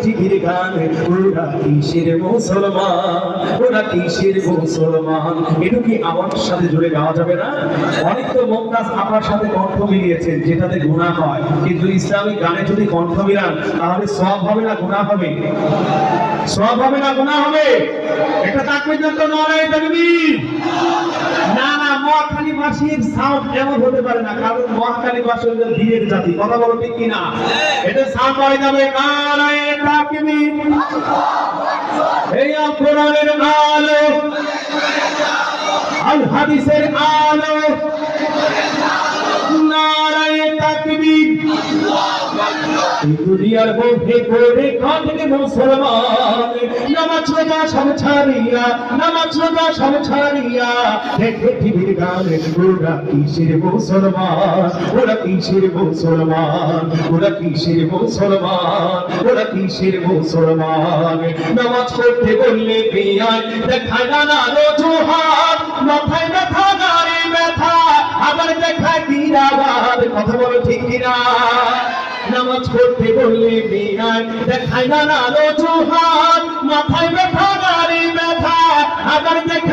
টিভির গান, ওরা কিসের মুসলমান, ওরা কিসের মুসলমান। এটা কি আমার সাথে জুড়ে গাওয়া যাবে না? অনেক তো মুমতাজ আপনার সাথে কণ্ঠ মিলিয়েছেন যেটাতে গুনাহ হয়, কিন্তু ইসলামিক গানে যদি কণ্ঠ মিলান তাহলে সওয়াব হবে না গুনাহ হবে? সওয়াব হবে না গুনাহ হবে? একটা তাকবীর দেন তো, নারায়ে তাকবীর। না না, মহাখালীবাসীর সাউন্ড এমন হতে পারে না, কারণ মহাখালীবাসী হলো বীরের জাতি। কথা বলো ঠিক কিনা? এটা সাউন্ড পাওয়া যাবে নারায়ে তাকবীর। এই আল কোরআনের আলো, আল হাদিসের আলো, নারায়ে তাকবীর। এই দুনিয়ার মধ্যে করে কাঁদে মুসলমান, নামাজ রোজা সব ছাড়িয়া, নামাজ রোজা সব ছাড়িয়া দেখে টিভির গানে, ওরা কিসের মুসলমান, ওরা কিসের মুসলমান, ওরা কিসের মুসলমান, ওরা কিসের মুসলমান। নামাজ পড়তে বললে বিয়ায় দেখায় নানা অজুহাত, মাথায় ব্যথা গাড়ি ব্যথা আবার দেখায় বিরাবাদ। কথা বলো ঠিক কিনা? নামাজ পড়তে বললে বিয়ায় দেখায় নানা অজুহাত, মাথায় ব্যথা গাড়ি ব্যথা আবার দেখায়